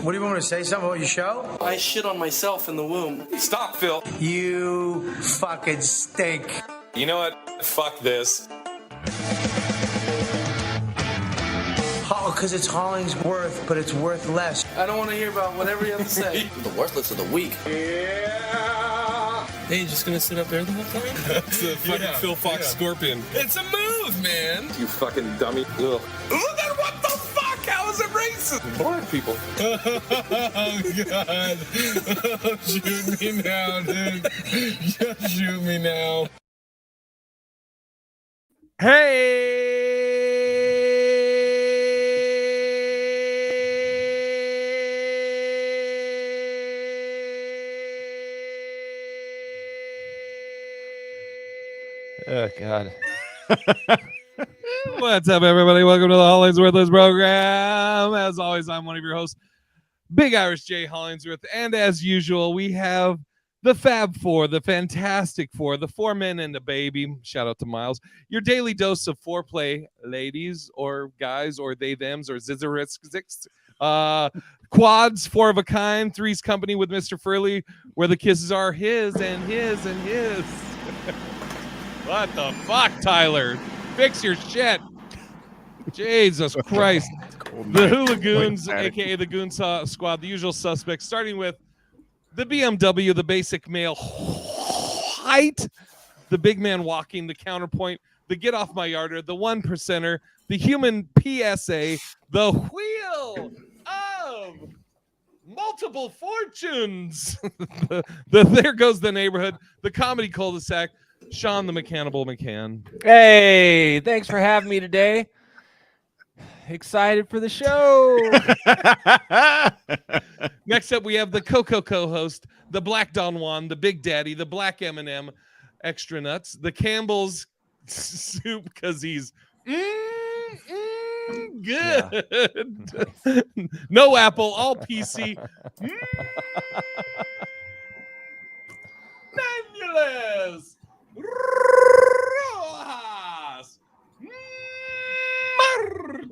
What do you want me to say something about your show? I shit on myself in the womb. Stop, Phil. You fucking stink. You know what? Fuck this. Because it's Hollingsworth, but it's worth less. I don't want to hear about whatever you have to say. The worthless of the week. Yeah. Hey, you just gonna sit up there the whole time? It's the fucking Phil Fox Scorpion. It's a move, man. You fucking dummy. Ugh. Then what the fuck? How is it racist? Black people. Oh, God. Oh, shoot me now, dude. Just shoot me now. Hey! Oh, God. What's up, everybody? Welcome to the HollingsWorthless Program. As always, I'm one of your hosts, Big Irish J. Hollingsworth. And as usual, we have the Fab Four, the Fantastic Four, the four men and a baby. Shout out to Miles. Your daily dose of foreplay, ladies or guys or they, thems or zizzerists. Quads, four of a kind, three's company with Mr. Furley, where the kisses are his and his and his. What the fuck, Tyler? Fix your shit. Jesus Christ. The Hula Goons, a.k.a. the Goon Squad, the usual suspects, starting with the BMW, the basic male height, the big man walking, the counterpoint, the get off my yarder, the 1%er, the human PSA, the wheel of multiple fortunes. the there goes the neighborhood, the comedy cul-de-sac, Sean the Mechanable McCann. Hey, thanks for having me today. Excited for the show. Next up, we have the Coco co-host, the Black Don Juan, the Big Daddy, the Black M&M, extra nuts, the Campbell's soup because he's good. Yeah. No apple, all PC. Nebulous. Rojas. Martin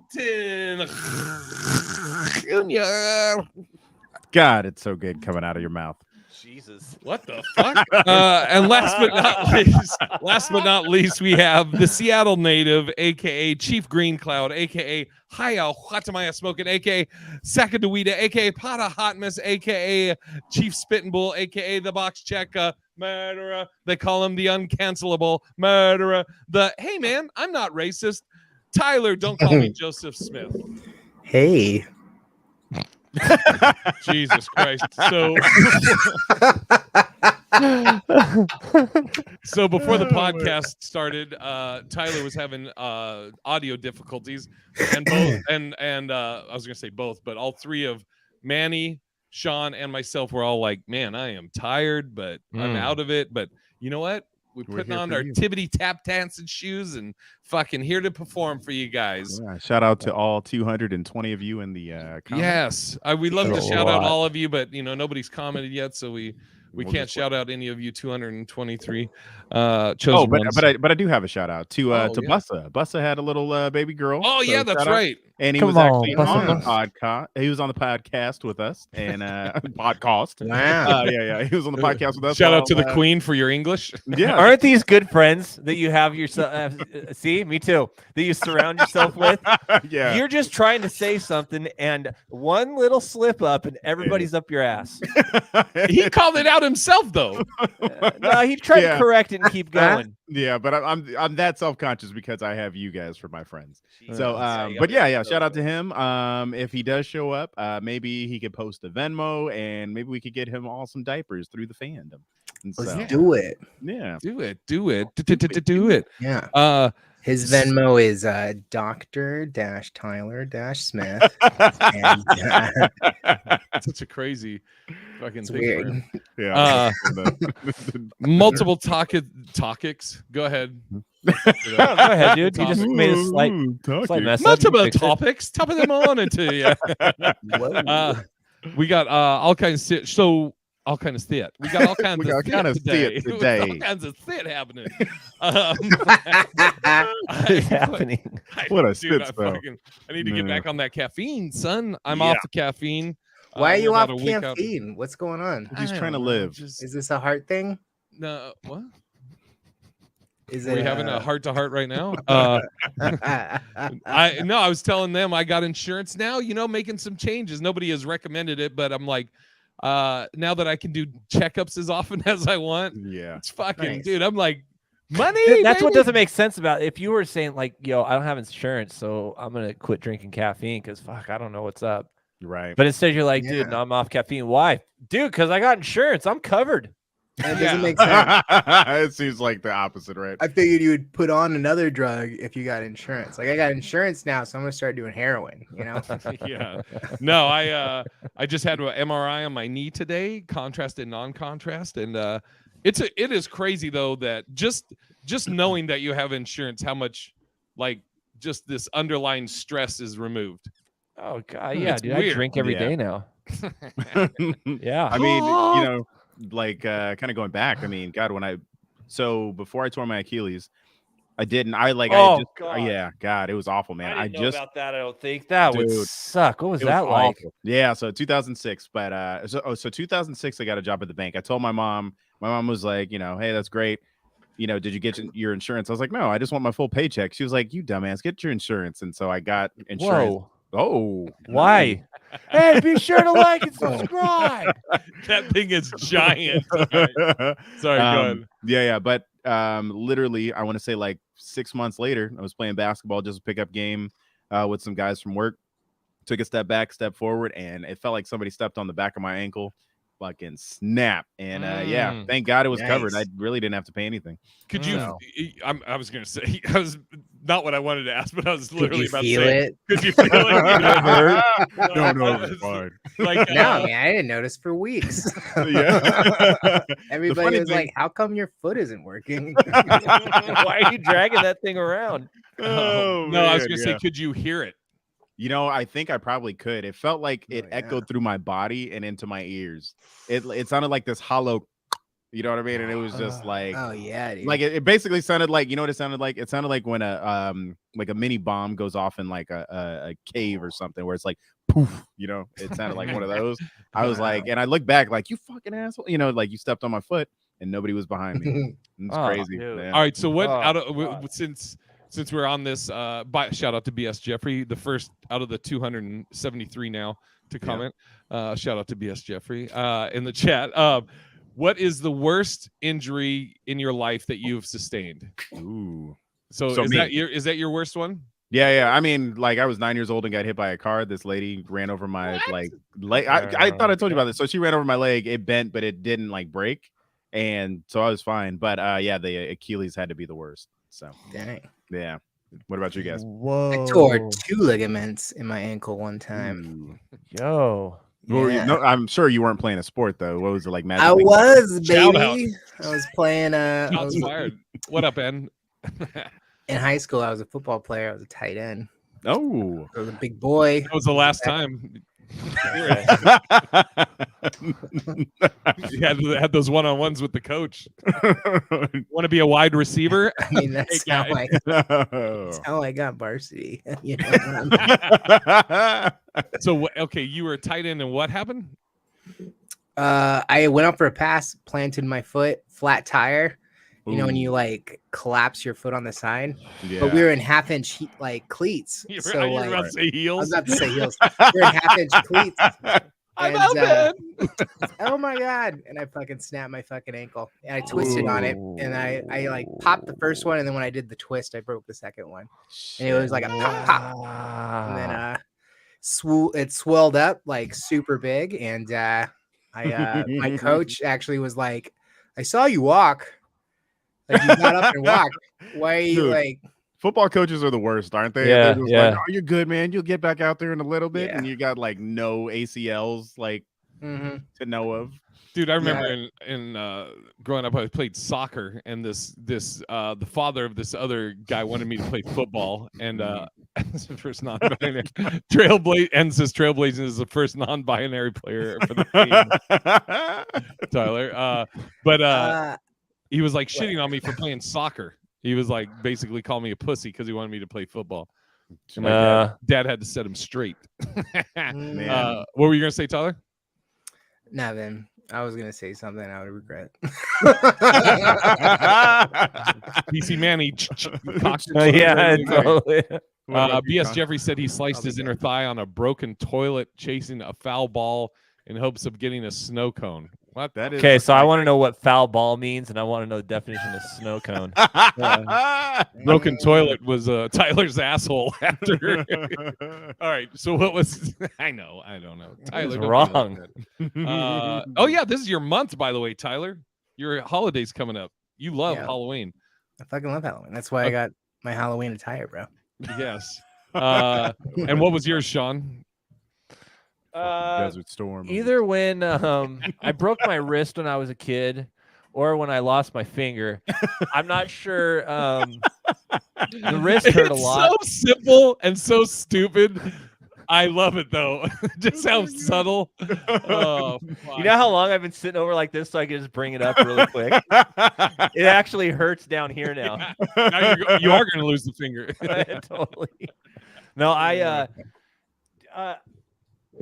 Jr. God, it's so good coming out of your mouth. Jesus. What the fuck? And last but not least, we have the Seattle native, aka Chief Green Cloud, aka Hayao Hatamaya Smoking, aka Sacagawea, aka Pata Hotmas, aka Chief Spitting Bull, aka the Box Check murderer. They call him the uncancelable murderer. The hey man, I'm not racist. Tyler, don't call me Joseph Smith. Hey. Jesus Christ. So before the podcast started, Tyler was having audio difficulties, and both and I was gonna say both, but all three of Manny, Sean, and myself were all like, man, I am tired, but I'm out of it. But you know what? We're putting on our tibbity tap dancing shoes and fucking here to perform for you guys. Yeah, shout out to all 220 of you in the comments. Yes, we'd love to shout out all of you, but you know nobody's commented yet, so we can't shout out any of you 223 chosen ones. But I do have a shout out to Bussa. Bussa had a little baby girl. Oh yeah, that's right. And he was actually on the podcast. He was on the podcast with us and podcast. Wow. Yeah. He was on the podcast with us. Shout out to the Queen for your English. Yeah. Aren't these good friends that you have yourself? See, me too. That you surround yourself with. Yeah. You're just trying to say something, and one little slip up, and everybody's up your ass. He called it out himself, though. No, he tried to correct it and keep going. Yeah, but I'm that self-conscious because I have you guys for my friends. Jesus. So, but yeah, shout out to him. If he does show up, maybe he could post a Venmo, and maybe we could get him all some diapers through the fandom. And Let's so, do it. Yeah, do it. Do it. Yeah. His Venmo is Dr-Tyler-Smith. And, such a crazy fucking thing. Weird. Yeah. Multiple topics. Go ahead. Go ahead, dude. You just made a slight mess. Multiple topics. Top of them on into you. We got all kinds of so all kind of shit. We got all kinds of shit today. All kinds of shit happening. What a shit spell. I need to get back on that caffeine, son. I'm off the caffeine. Why are we're you off about a week out. caffeine? What's going on? He's I trying to don't know, live. just- Is this a heart thing? no, what? Is Are we it having a heart to heart right now? I I was telling them I got insurance now, making some changes. Nobody has recommended it, but I'm like, now that I can do checkups as often as I want, Yeah. it's fucking, Nice. dude. I'm like, money. That's what baby. doesn't make sense about it. If you were saying like, yo, I don't have insurance, so I'm gonna quit drinking caffeine because fuck, I don't know what's up. Right. But instead you're like, Yeah. dude, no, I'm off caffeine. Why? Dude, because I got insurance. I'm covered. That Yeah. doesn't make sense. It seems like the opposite, right? I figured you would put on another drug if you got insurance. Like I got insurance now, so I'm gonna start doing heroin. Yeah. No, I just had an MRI on my knee today, contrast and non-contrast, and it is crazy though that just knowing that you have insurance, how much like just this underlying stress is removed. Oh god, yeah, It's dude. weird. I drink every Yeah. day now. Yeah. I mean, like kind of going back. I mean, God, so before I tore my Achilles, I God. yeah, God, it was awful, man. I didn't know about that. I don't think that would Dude, suck. What was it that like? awful. Yeah, so 2006, but so 2006, I got a job at the bank. I told my mom. My mom was like, hey, that's great. Did you get your insurance? I was like, no, I just want my full paycheck. She was like, you dumbass, get your insurance. And so I got insurance. Whoa. Oh, Why? Hey, be sure to like and subscribe. That thing is giant. Sorry, go ahead. Yeah, but literally, I want to say like 6 months later, I was playing basketball, just a pickup game with some guys from work. Took a step back, step forward, and it felt like somebody stepped on the back of my ankle. Fucking snap. And yeah, thank God it was covered. I really didn't have to pay anything. Could you? I was gonna say, I was not what I wanted to ask, but I was literally about to feel say, it? could you feel it? No, it's fine. Like, No, man, I didn't notice for weeks. Yeah. Everybody funny was thing- like, "How come your foot isn't working?" Why are you dragging that thing around? Oh, no, I was man, gonna say, yeah. could you hear it? I think I probably could. It felt like it yeah. echoed through my body and into my ears. It sounded like this hollow, you know what I mean? And it was just like, Oh yeah, dude. like it basically sounded like, you know what it sounded like? It sounded like when a mini bomb goes off in like a cave or something, where it's like poof, it sounded like one of those. I was like, and I looked back like, you fucking asshole, like you stepped on my foot and nobody was behind me. It's Oh, crazy. dude. Yeah. All right, so what Oh, out of God. since we're on this, shout out to BS Jeffrey, the first out of the 273 now to comment. Shout out to BS Jeffrey in the chat. What is the worst injury in your life that you've sustained? Ooh. So So is me. that your worst one? Yeah. I mean, like I was 9 years old and got hit by a car. This lady ran over my leg. I thought I told you about this. So she ran over my leg. It bent, but it didn't like break, and so I was fine. But yeah, the Achilles had to be the worst. So Dang. yeah. What about you guys? Whoa. I tore 2 ligaments in my ankle one time. Ooh. Yo. Well, Yeah. no, I'm sure you weren't playing a sport though. What was it like? Magic I League? was, Shout out. baby. I was playing. I Shots was, fired. What up, Ben? in high school, I was a football player. I was a tight end. Oh. I was a big boy. That was the last time. You had those one-on-ones with the coach. Want to be a wide receiver? I mean, that's Hey, how guy. that's how I got varsity. You know? So okay, you were a tight end, and what happened? I went up for a pass, planted my foot, flat tire. You know, when you like collapse your foot on the side. Yeah. But we were in half-inch like cleats. You were, So you were like, about to say I heels. was about to say heels. We were in half-inch cleats. I'm And, out, man. oh my god! And I fucking snapped my fucking ankle. And I twisted on it, and I like popped the first one, and then when I did the twist, I broke the second one. And it was like a pop pop, and then it swelled up like super big, and my coach actually was like, "I saw you walk. Like you got up and walked. Why are you Dude. like?" Football coaches are the worst, aren't they? Yeah, They're just yeah. like, oh, you're good, man. You'll get back out there in a little bit, Yeah. and you got like no ACLs like Mhm. to know of. Dude, I remember in growing up, I played soccer, and the father of this other guy wanted me to play football, and as the first non-binary Trailblazing is the first non-binary player for the team, Tyler. But he was like shitting on me for playing soccer. He was like basically calling me a pussy because he wanted me to play football. Dad had to set him straight. Man. What were you gonna say, Tyler? Nothing. I was gonna say something I would regret. PC Manny. Yeah, totally. BS Jeffrey said he sliced his inner thigh on a broken toilet chasing a foul ball in hopes of getting a snow cone. What? That is Okay, so I want to know what foul ball means, and I want to know the definition of snow cone. Broken toilet was Tyler's asshole after. All right, so what was? I don't know. Tyler, don't be wrong. like that. Oh yeah, this is your month, by the way, Tyler. Your holiday's coming up. You love Halloween. I fucking love Halloween. That's why I got my Halloween attire, bro. Yes. And what was yours, Sean? Desert Storm. Either when I broke my wrist when I was a kid, or when I lost my finger. I'm not sure. The wrist hurt a lot. It's so simple and so stupid. I love it though. Just how subtle. Oh, you know how long I've been sitting over like this, so I can just bring it up really quick. It actually hurts down here now. Now you are going to lose the finger. Totally. No,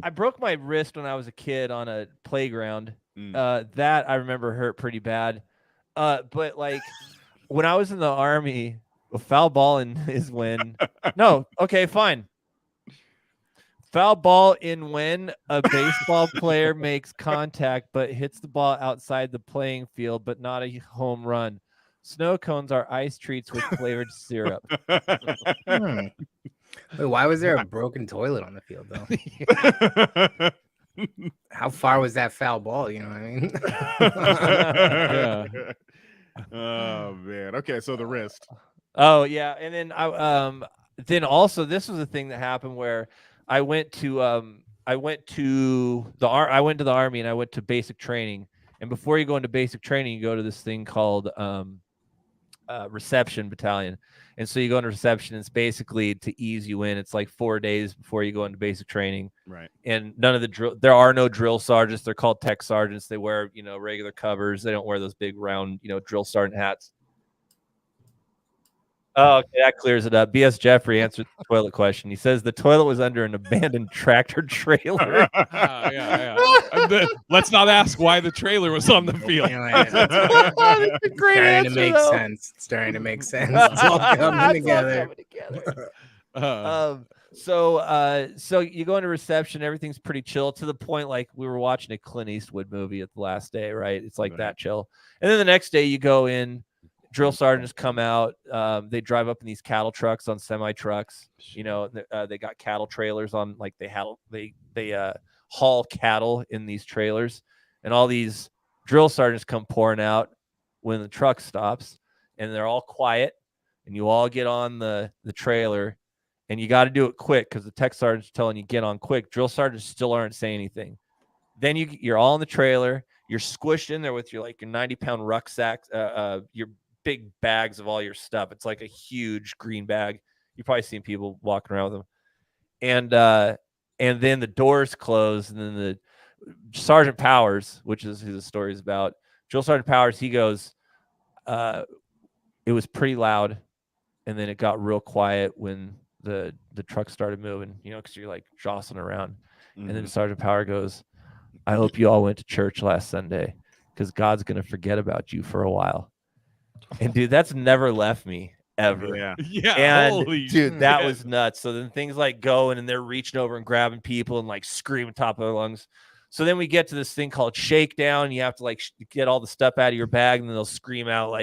I broke my wrist when I was a kid on a playground. That I remember hurt pretty bad. But like when I was in the Army, foul balling is when. No, okay, fine. Foul ball in when a baseball player makes contact but hits the ball outside the playing field, but not a home run. Snow cones are ice treats with flavored syrup. Wait, why was there a broken toilet on the field, though? How far was that foul ball? You know what I mean? Yeah. Oh man. Okay, so the wrist. Oh yeah, and then then also this was a thing that happened where I went to the Army and I went to basic training. And before you go into basic training, you go to this thing called reception battalion. And so you go into reception. It's basically to ease you in. It's like 4 days before you go into basic training. Right. And none of the there are no drill sergeants. They're called tech sergeants. They wear, regular covers. They don't wear those big round, drill sergeant hats. Oh, okay, that clears it up. BS Jeffrey answered the toilet question. He says the toilet was under an abandoned tractor trailer. Let's not ask why the trailer was on the field. That's a great answer, It's starting to make sense. It's all coming together. So you go into reception, everything's pretty chill to the point like we were watching a Clint Eastwood movie at the last day, right? It's like that chill. And then the next day you go in, drill sergeants come out. They drive up in these cattle trucks on semi trucks. They got cattle trailers on, like they haul cattle in these trailers, and all these drill sergeants come pouring out when the truck stops, and they're all quiet, and you all get on the trailer, and you got to do it quick because the tech sergeant's telling you get on quick. Drill sergeants still aren't saying anything. Then you're all in the trailer. You're squished in there with your 90-pound rucksack, your big bags of all your stuff. It's like a huge green bag. You've probably seen people walking around with them. And then the doors close, and then the Sergeant Powers, which is who the story is about, Drill Sergeant Powers, he goes, it was pretty loud, and then it got real quiet when the truck started moving, because you're like jostling around. And then Sergeant Power goes, I hope you all went to church last Sunday, because God's going to forget about you for a while. And dude, that's never left me ever. Yeah. Yeah. And dude, that was nuts. So then things like going and they're reaching over and grabbing people and like screaming top of their lungs. So then we get to this thing called shakedown. You have to get all the stuff out of your bag, and then they'll scream out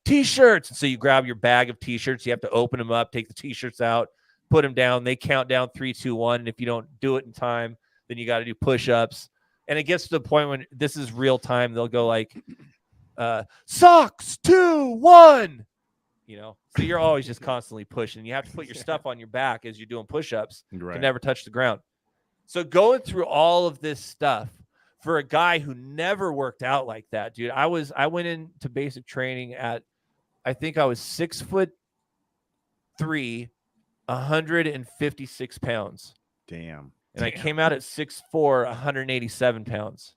t-shirts. And so you grab your bag of t-shirts. You have to open them up, take the t-shirts out, put them down. They count down 3, 2, 1. And if you don't do it in time, then you got to do push-ups. And it gets to the point when this is real time. They'll go socks 2, 1, so you're always just constantly pushing. You have to put your stuff on your back as you're doing push-ups. Right. Can never touch the ground. So going through all of this stuff for a guy who never worked out like that, dude, I went into basic training at, I think I was 6'3", 156 pounds. Damn. And I came out at 6'4", 187 pounds,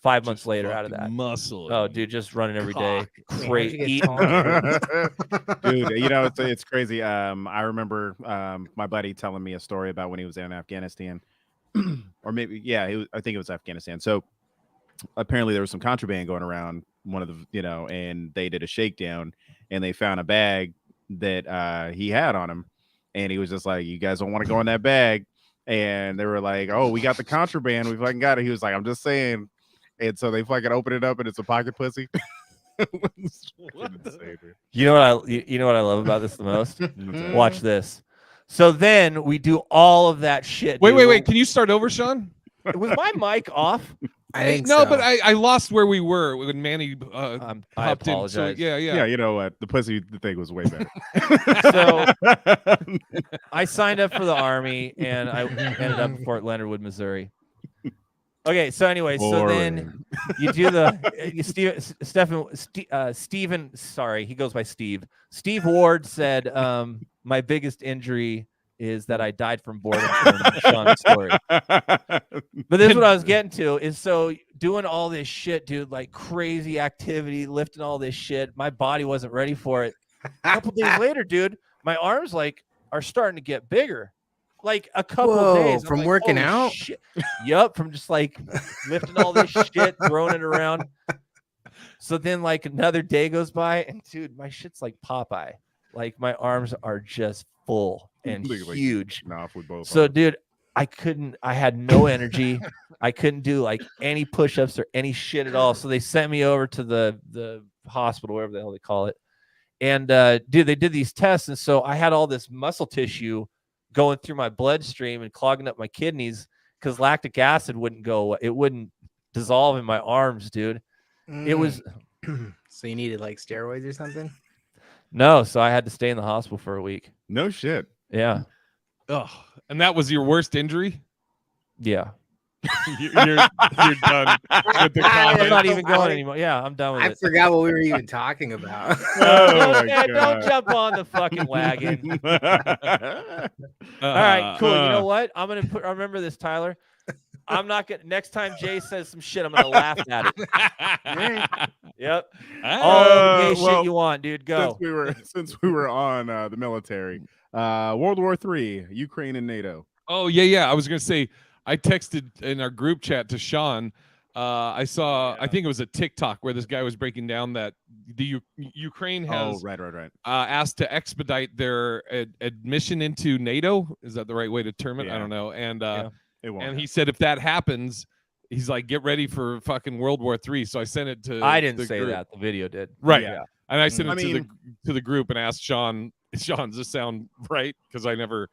5 months later out of that. Muscle. Oh, dude, just running every day. Man, how'd you Great. get Eating. Dude, you know, it's crazy. I remember my buddy telling me a story about when he was in Afghanistan, or maybe, yeah, I think it was Afghanistan. So apparently there was some contraband going around one of the, you know, and they did a shakedown and they found a bag that he had on him, and he was just like, you guys don't want to go in that bag. And they were like, oh, we got the contraband, we fucking got it. He was like, I'm just saying. And so they fucking open it up and it's a pocket pussy. You know what I love about this the most? Watch this. So then we do all of that shit. Wait. Can you start over, Sean? Was my mic off? I think no, so. but I lost where we were when Manny I hopped in. apologize. So, yeah. Yeah, you know what? The pussy thing was way better. So I signed up for the Army and I ended up in Fort Leonard Wood, Missouri. Okay, so anyway, so then you do Steven, sorry, he goes by Steve. Steve Ward said, my biggest injury is that I died from boredom from Sean's story. But this is what I was getting to, is so doing all this shit, dude, like crazy activity, lifting all this shit. My body wasn't ready for it. A couple days later, dude, my arms like are starting to get bigger. Like a couple of days from like, working holy out. Shit. Yep, from just like lifting all this shit, throwing it around. So then like another day goes by, and dude, my shit's like Popeye. Like my arms are just full and huge. So dude, I had no energy. I couldn't do like any push-ups or any shit at all. So they sent me over to the hospital, wherever the hell they call it. And dude, they did these tests, and so I had all this muscle tissue going through my bloodstream and clogging up my kidneys because lactic acid wouldn't go. It wouldn't dissolve in my arms, dude. It was. So you needed like steroids or something? No, so I had to stay in the hospital for a week. No shit. Yeah. Oh, and that was your worst injury? Yeah. You're done with the comment. I'm not even going anymore. Yeah, I'm done with it. I forgot what we were even talking about. Don't jump on the fucking wagon. All right, cool. You know what? I remember this, Tyler. I'm not gonna. Next time Jay says some shit, I'm gonna laugh at it. Yep. All the gay shit you want, dude. Go. Since we were on the military, World War III, Ukraine and NATO. Oh yeah. I was gonna say, I texted in our group chat to Sean. I saw, I think it was a TikTok where this guy was breaking down that the Ukraine has asked to expedite their admission into NATO. Is that the right way to term it? Yeah. I don't know. And It won't and he said if that happens, he's like, get ready for fucking World War III. So I sent it to. I didn't the say group. that. The video did. Right. Yeah. And I sent it to the group and asked Sean, does this sound right? Because I never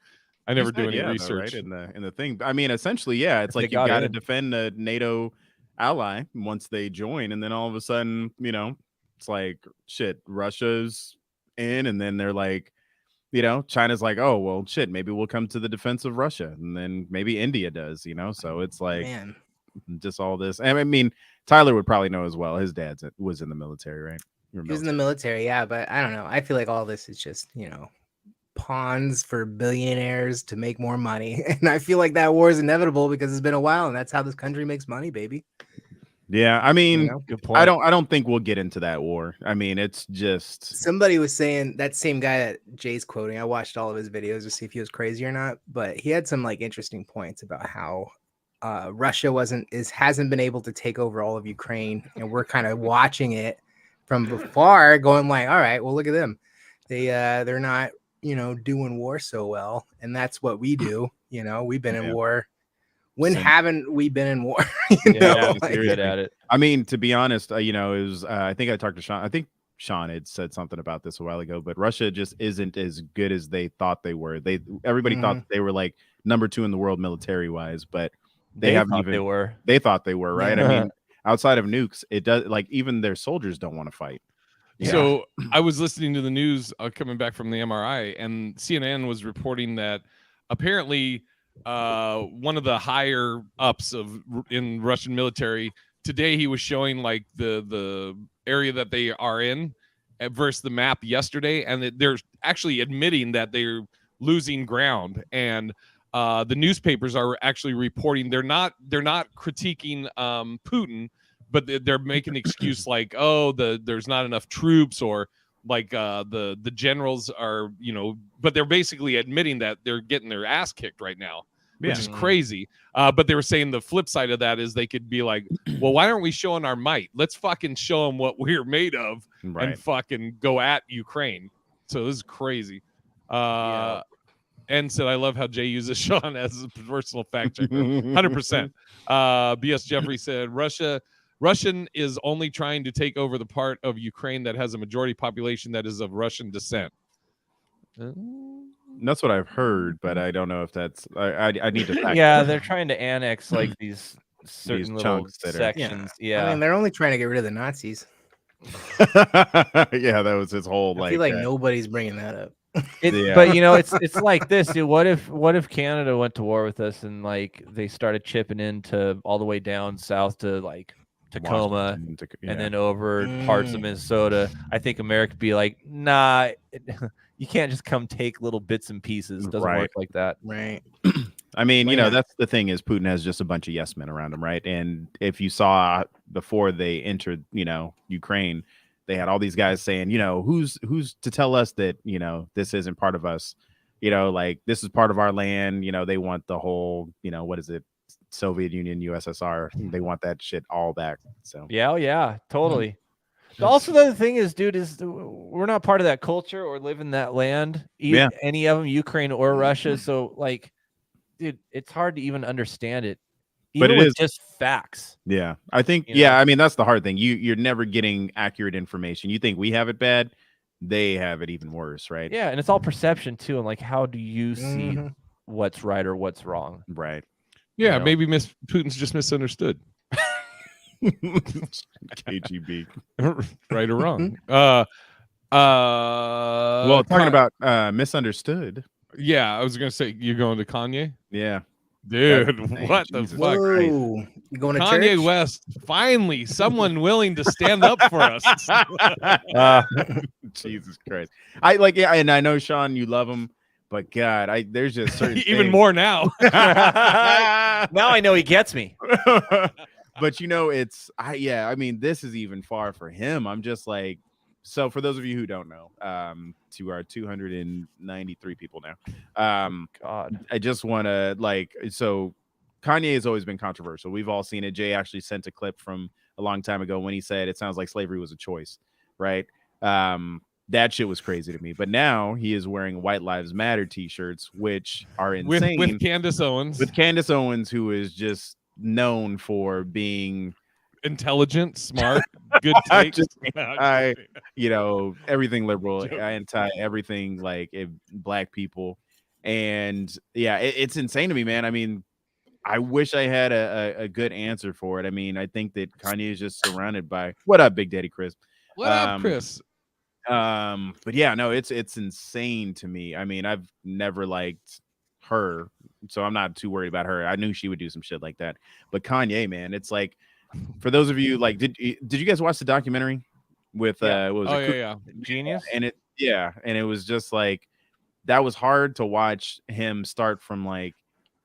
do any research. Right, in the thing. I mean, essentially, yeah, it's like you got to defend a NATO ally once they join, and then all of a sudden, you know, it's like shit, Russia's in, and then they're like, you know, China's like, oh well, shit, maybe we'll come to the defense of Russia, and then maybe India does, you know. So it's like just all this. And I mean, Tyler would probably know as well. His dad was in the military, right? He was in the military, yeah, but I don't know. I feel like all this is just, you know, pawns for billionaires to make more money, and I feel like that war is inevitable because it's been a while, and that's how this country makes money, baby. Yeah, I mean, You know? Good point. I don't think we'll get into that war. I mean, it's just Somebody was saying, that same guy that Jay's quoting, I watched all of his videos to see if he was crazy or not, but he had some like interesting points about how Russia hasn't been able to take over all of Ukraine, and we're kind of watching it from afar, going like, all right, well, look at them. They're not, you know, doing war so well, and that's what we do. You know, we've been in war. When haven't we been in war? you know, like, good at it. I mean, to be honest, you know, it was. I think I talked to Sean. I think Sean had said something about this a while ago, but Russia just isn't as good as they thought they were. Everybody thought they were like number 2 in the world military wise, but they haven't even. They were. They thought they were, right? I mean, outside of nukes, it does. Like even their soldiers don't want to fight. Yeah. So I was listening to the news coming back from the MRI, and CNN was reporting that apparently one of the higher ups in Russian military today, he was showing like the area that they are in versus the map yesterday, and they're actually admitting that they're losing ground. And the newspapers are actually reporting they're not critiquing Putin, but they're making the excuse like, oh, there's not enough troops, or like the generals are, but they're basically admitting that they're getting their ass kicked right now, which is crazy. But they were saying the flip side of that is they could be like, well, why aren't we showing our might? Let's fucking show them what we're made of and fucking go at Ukraine. So this is crazy. And said, I love how Jay uses Sean as a personal fact checker. 100%. BS Jeffrey said, Russian is only trying to take over the part of Ukraine that has a majority population that is of Russian descent. That's what I've heard, but I don't know if that's. I need to. Fact they're trying to annex like these certain little sections. I mean, they're only trying to get rid of the Nazis. Yeah, that was his whole. I feel like nobody's bringing that up. But it's like this, dude. What if Canada went to war with us and like they started chipping into all the way down south to like Tacoma and then over parts of Minnesota? I think America would be like, nah, you can't just come take little bits and pieces. It doesn't work like that. Right. I mean, that's the thing is Putin has just a bunch of yes men around him, right? And if you saw before they entered, Ukraine, they had all these guys saying, who's to tell us that, this isn't part of us, like this is part of our land. They want the whole, what is it? Soviet Union, USSR. They want that shit all back. So yeah, totally. Also, the other thing is, dude, is we're not part of that culture or live in that land. Any of them, Ukraine or Russia. So like, dude, it's hard to even understand it. Even but it is just facts. Yeah, I think. I mean, that's the hard thing. You're never getting accurate information. You think we have it bad, they have it even worse, right? Yeah, and it's all perception too. And like, how do you see what's right or what's wrong? Right. Yeah, maybe Putin's just misunderstood. KGB, right or wrong? Well, talking about misunderstood. Yeah, I was gonna say you're going to Kanye. Yeah. Dude, what the fuck? Whoa. You going to Kanye church? West, finally, someone willing to stand up for us. Jesus Christ. And I know, Sean, you love him, but God, there's just certain even more now. Now I know he gets me. But I mean, this is even far for him. I'm just like, so for those of you who don't know, to our 293 people now, God, I just want to so Kanye has always been controversial. We've all seen it. Jay actually sent a clip from a long time ago when he said it sounds like slavery was a choice, right? That shit was crazy to me. But now he is wearing White Lives Matter t-shirts, which are insane. With Candace Owens. With Candace Owens, who is just known for being intelligent, smart, good takes. Everything liberal, anti everything black people. And it's insane to me, man. I mean, I wish I had a good answer for it. I mean, I think that Kanye is just surrounded by what up, Big Daddy Chris. What up, Chris? But yeah, no, it's insane to me. I mean, I've never liked her, so I'm not too worried about her. I knew she would do some shit like that. But Kanye, man, it's like, for those of you did you guys watch the documentary with Genius? And it was just like, that was hard to watch him start from I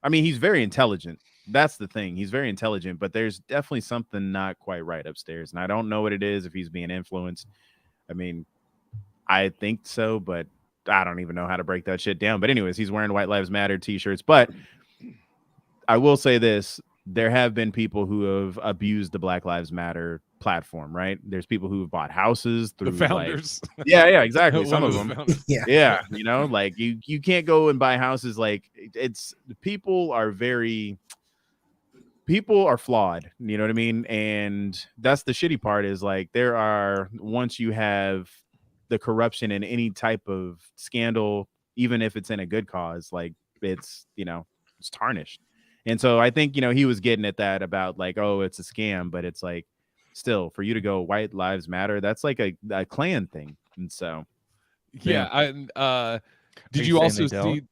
mean, he's very intelligent. That's the thing. He's very intelligent, but there's definitely something not quite right upstairs. And I don't know what it is, if he's being influenced. I mean, I think so, but I don't even know how to break that shit down. But anyways, he's wearing White Lives Matter t-shirts. But I will say this. There have been people who have abused the Black Lives Matter platform, right? There's people who have bought houses through the founders. Exactly. Some of them. Yeah. You can't go and buy houses. People are flawed. You know what I mean? And that's the shitty part is once you have the corruption in any type of scandal, even if it's in a good cause, it's tarnished. And so I think, he was getting at that about it's a scam, but it's still for you to go White Lives Matter, that's like a Klan thing. And so, did you also see?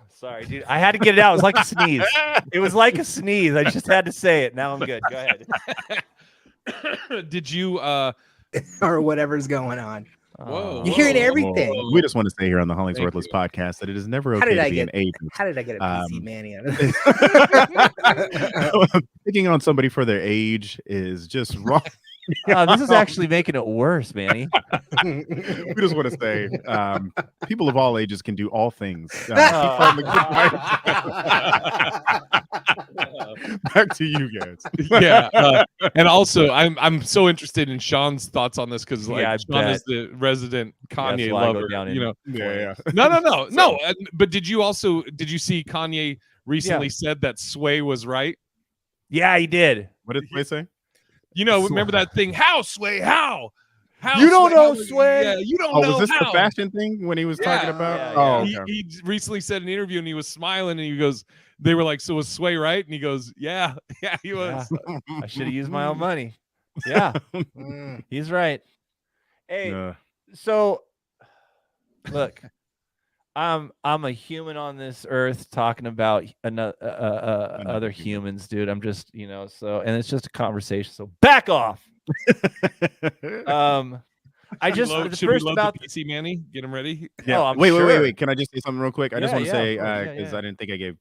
Sorry, dude. I had to get it out. It was like a sneeze. It was like a sneeze. I just had to say it. Now I'm good. Go ahead. Did you or whatever's going on? Whoa. You're hearing everything. We just want to say here on the HollingsWorthless podcast that it is never okay to be an agent. How did I get a PC Manny out of this? Picking on somebody for their age is just wrong. This is actually making it worse, Manny. We just want to say, people of all ages can do all things. Back to you guys. Yeah, and also I'm so interested in Sean's thoughts on this because like Yeah, I Sean bet. is the resident Kanye that's why I go lover. down in You know, Yeah. no. But did you see Kanye recently said that Sway was right? Yeah, he did. What did Sway say? You know, remember that thing? How, Sway? How? You don't know, How- Sway? Yeah, you don't Oh, know was this how. the fashion thing when he was talking about? yeah, Oh, He, okay. he recently said in an interview and he was smiling and he goes, they were like, so was Sway right? And he goes, yeah, he was. I should have used my own money. Yeah, Mm. he's right. Hey, Uh, so look, I'm a human on this earth talking about other humans, dude. I'm just, so, and it's just a conversation. So back off. I just the Should we first load about the PC, Manny? Get him ready. yeah. Oh, I'm wait. sure. Can I just say something real quick? I just Yeah, want to yeah, say of course. Yeah, because yeah. I didn't think I gave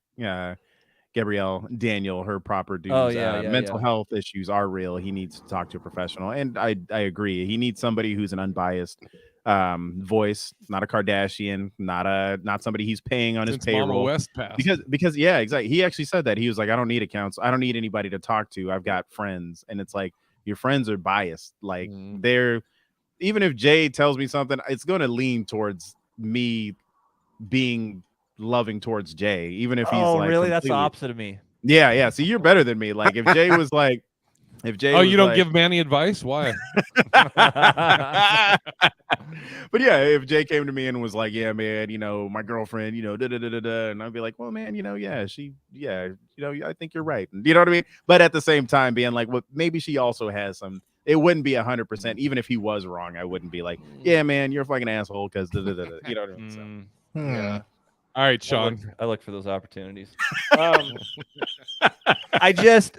Gabrielle Daniel her proper dues. Oh, yeah, mental yeah. health issues are real. He needs to talk to a professional, and I agree. He needs somebody who's an unbiased voice, not a Kardashian, not somebody he's paying on Since his Mama payroll. West passed. Because yeah, exactly. He actually said that. He was like, I don't need a counsel. I don't need anybody to talk to. I've got friends, and it's like your friends are biased. Like they're, even if Jay tells me something, it's going to lean towards me being loving towards Jay, even if he's like, really? That's the completely- opposite of me. Yeah. See, you're better than me. Like if Jay was like, oh, you don't give Manny advice? Why? But yeah, if Jay came to me and was like, yeah, man, my girlfriend, and I'd be like, well, man, I think you're right. You know what I mean? But at the same time, being like, well, maybe she also has some. It wouldn't be 100%. Even if he was wrong, I wouldn't be like, yeah, man, you're a fucking asshole because you know what I mean? So. Yeah. All right, Sean. I look for those opportunities. Just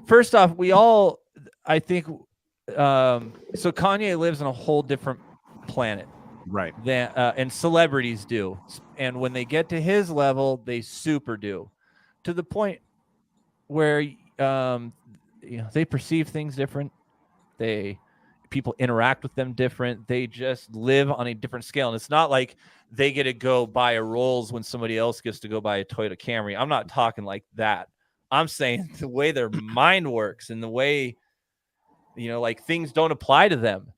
first off, I think, so Kanye lives on a whole different planet, Right? Than and celebrities do, and when they get to his level, they super do, to the point where they perceive things different. People interact with them different. They just live on a different scale. And it's not like they get to go buy a Rolls when somebody else gets to go buy a Toyota Camry. I'm not talking like that. I'm saying the way their mind works and the way, like things don't apply to them.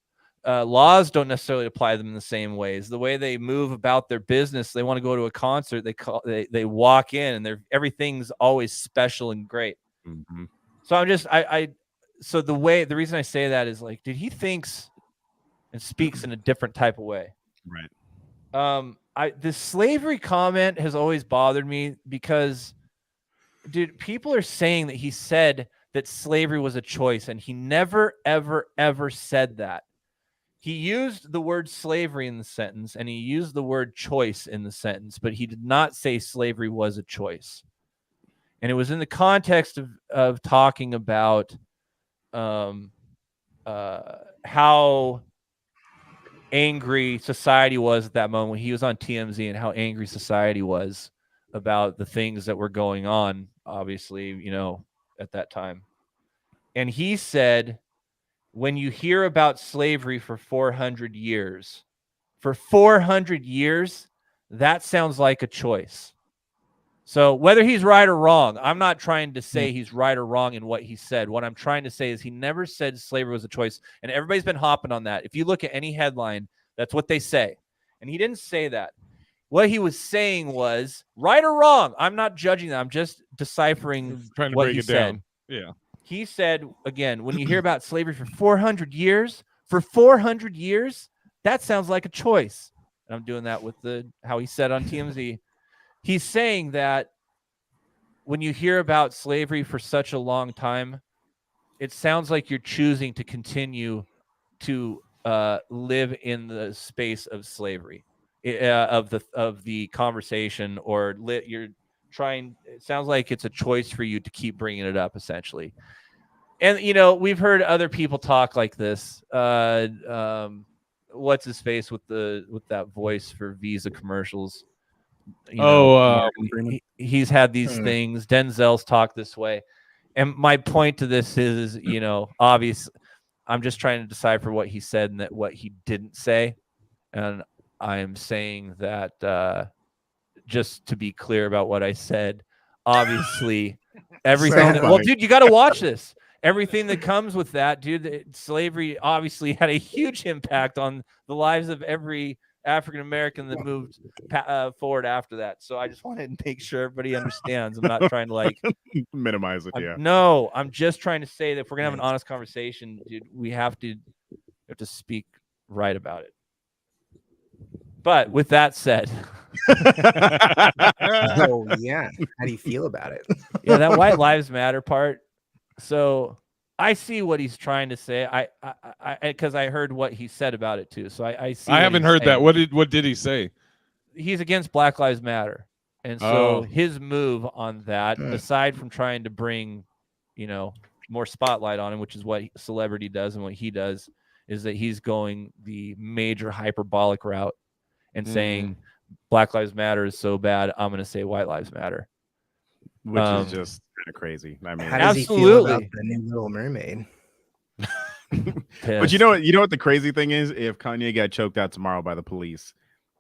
Laws don't necessarily apply to them in the same ways. The way they move about their business, they want to go to a concert, they walk in and everything's always special and great. Mm-hmm. So I'm just, so the reason I say that is like, dude, he thinks and speaks in a different type of way. Right. The slavery comment has always bothered me because, dude, people are saying that he said that slavery was a choice, and he never, ever, ever said that. He used the word slavery in the sentence, and he used the word choice in the sentence, but he did not say slavery was a choice. And it was in the context of talking about how angry society was at that moment when he was on TMZ, and how angry society was about the things that were going on, obviously, at that time. And he said, when you hear about slavery for 400 years, that sounds like a choice. So whether he's right or wrong, I'm not trying to say he's right or wrong in what he said. What I'm trying to say is he never said slavery was a choice. And everybody's been hopping on that. If you look at any headline, that's what they say. And he didn't say that. What he was saying was, right or wrong, I'm not judging that. I'm just deciphering Trying to what break he it said. down. Yeah. He said, again, when you hear about slavery for 400 years, that sounds like a choice. And I'm doing that with how he said on TMZ. He's saying that when you hear about slavery for such a long time, it sounds like you're choosing to continue to live in the space of slavery, of the conversation, or you're trying. It sounds like it's a choice for you to keep bringing it up, essentially. And we've heard other people talk like this. What's his face with that voice for Visa commercials? He's had these things. Denzel's talked this way. And my point to this is, obvious. I'm just trying to decipher what he said and what he didn't say. And I am saying that just to be clear about what I said, obviously, everything. Well, dude, you got to watch this. Everything that comes with that, dude, slavery obviously had a huge impact on the lives of every African American that moved forward after that. So I just wanted to make sure everybody understands. I'm not trying to minimize it. No, I'm just trying to say that if we're gonna have an honest conversation, dude, we have to speak right about it. But with that said, oh yeah, how do you feel about it? Yeah, that White Lives Matter part. So I see what he's trying to say. I because I heard what he said about it too. So I see. I haven't heard that. What did he say? He's against Black Lives Matter, and so his move on that, aside from trying to bring, more spotlight on him, which is what celebrity does and what he does, is that he's going the major hyperbolic route and saying Black Lives Matter is so bad, I'm going to say White Lives Matter, which is just kind of crazy. I mean, how does he feel about the new Little Mermaid? But you know what the crazy thing is? If Kanye got choked out tomorrow by the police,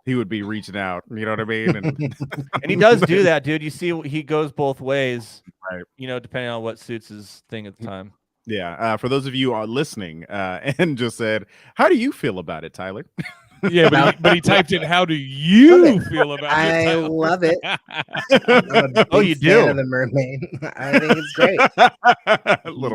he would be reaching out. You know what I mean? And, and he does do that, dude. You see, he goes both ways, right? Depending on what suits his thing at the time. Yeah. For those of you who are listening, and just said, "How do you feel about it, Tyler?" Yeah, but he typed in, "How do you feel about it?" I love it. You do? Of the Mermaid. I think it's great.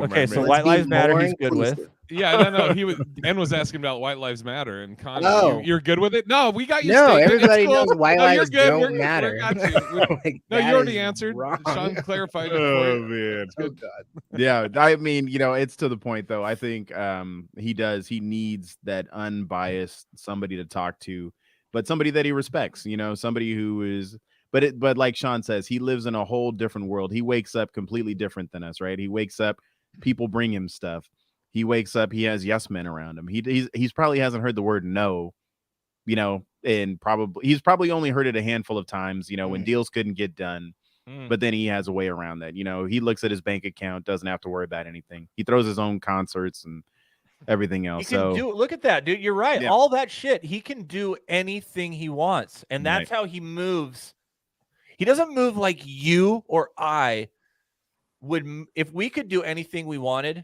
Okay, so White Lives Matter, he's good with. Yeah, no. He was asking about White Lives Matter, and Kanye, you're good with it. No, we got your statement. Everybody cool. knows White Lives don't matter. No, you already answered. Wrong. Sean clarified it. Oh man, oh god. Yeah, I mean, it's to the point though. I think he needs that unbiased somebody to talk to, but somebody that he respects. Somebody who is. But like Sean says, he lives in a whole different world. He wakes up completely different than us, right? He wakes up, people bring him stuff. He wakes up, he has yes men around him. He's probably hasn't heard the word no, and he's probably only heard it a handful of times, when deals couldn't get done. But then he has a way around that. He looks at his bank account, doesn't have to worry about anything. He throws his own concerts and everything else. Look at that, dude. You're right. Yeah. All that shit. He can do anything he wants. And that's how he moves. He doesn't move like you or I would. If we could do anything we wanted,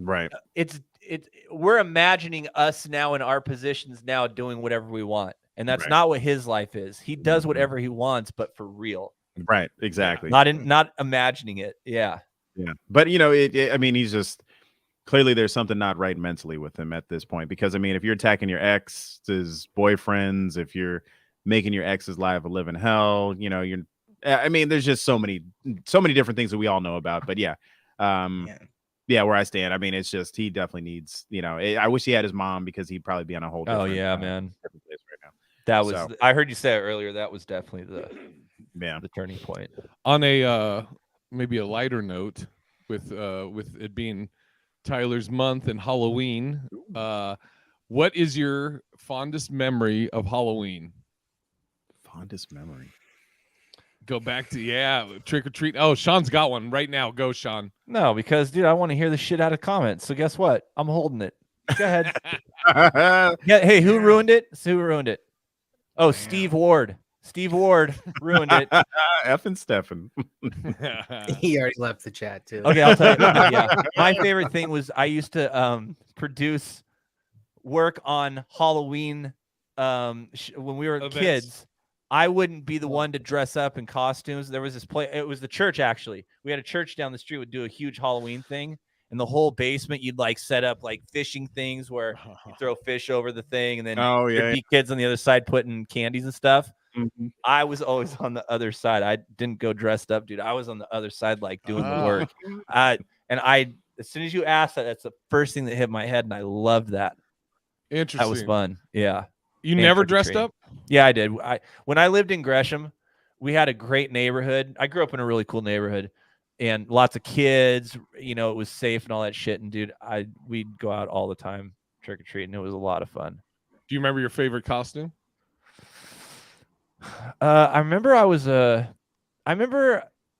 right. We're imagining us now in our positions now doing whatever we want. And that's not what his life is. He does whatever he wants, but for real. Right. Exactly. Not imagining it. Yeah. Yeah. But I mean, he's just clearly there's something not right mentally with him at this point, because I mean, if you're attacking your ex's boyfriends, if you're making your ex's life a living hell, I mean, there's just so many different things that we all know about. But yeah, where I stand, I mean, it's just he definitely needs. I wish he had his mom, because he'd probably be on a whole different, man, different place right now. That was I heard you say it earlier. That was definitely the turning point. On a maybe a lighter note, with it being Tyler's month and Halloween, what is your fondest memory of Halloween? Fondest memory. Go back to trick or treat. Oh, Sean's got one right now. Go, Sean. No, because dude, I want to hear the shit out of comments. So guess what? I'm holding it. Go ahead. Hey, who ruined it? Who ruined it? Oh, Steve Ward. Steve Ward ruined it. F and Stefan. He already left the chat too. Okay, I'll tell you. Yeah, my favorite thing was I used to work on Halloween when we were kids. I wouldn't be the one to dress up in costumes. There was this play. It was the church, actually. We had a church down the street would do a huge Halloween thing. In the whole basement, you'd set up fishing things where you throw fish over the thing, and then there'd be kids on the other side putting candies and stuff. Mm-hmm. I was always on the other side. I didn't go dressed up, dude. I was on the other side, doing the work. As soon as you asked that, that's the first thing that hit my head, and I loved that. Interesting. That was fun. Yeah. You never dressed up? Yeah, I did. When I lived in Gresham, we had a great neighborhood. I grew up in a really cool neighborhood, and lots of kids. It was safe and all that shit. And dude, we'd go out all the time trick or treating. It was a lot of fun. Do you remember your favorite costume? I remember.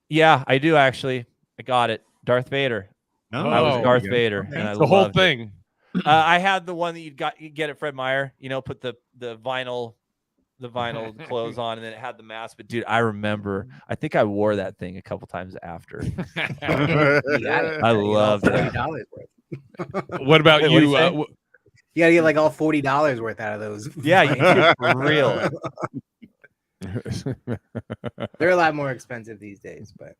Yeah, I do actually. I got it. Darth Vader. Oh, I was there Darth you go. Vader, and I The whole loved it. thing. I had the one that you get at Fred Meyer. Put the vinyl clothes on, and then it had the mask. But dude, I remember. I think I wore that thing a couple times after. You got it. I loved it. $40 worth. What about Wait, what'd you? he say? You gotta get like all $40 worth out of those. Yeah, you do for real. They're a lot more expensive these days, but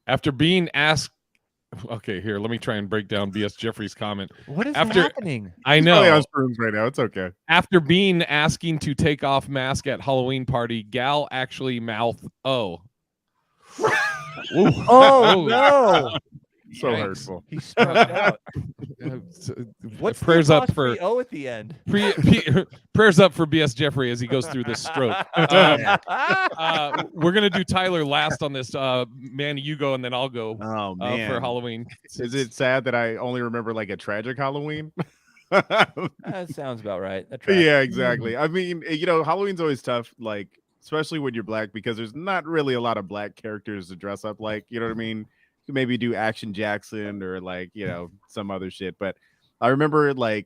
After being asked, okay, here, let me try and break down BS Jeffrey's comment. What is After- happening? I He's probably know. on shrooms right now. It's okay. After being asking to take off mask at Halloween party, gal actually mouthed, "Oh." Ooh. Oh no! So Yikes. hurtful. He struck out. What's prayers the up for O at the end? prayers up for BS Jeffrey as he goes through this stroke. We're gonna do Tyler last on this. Manny, you go and then I'll go Oh man. for Halloween. Is it sad that I only remember like a tragic Halloween? That sounds about right. That tracks. Yeah, exactly. I mean, Halloween's always tough, like especially when you're black, because there's not really a lot of black characters to dress up like. You know what I mean? You maybe do Action Jackson or like some other shit. But I remember like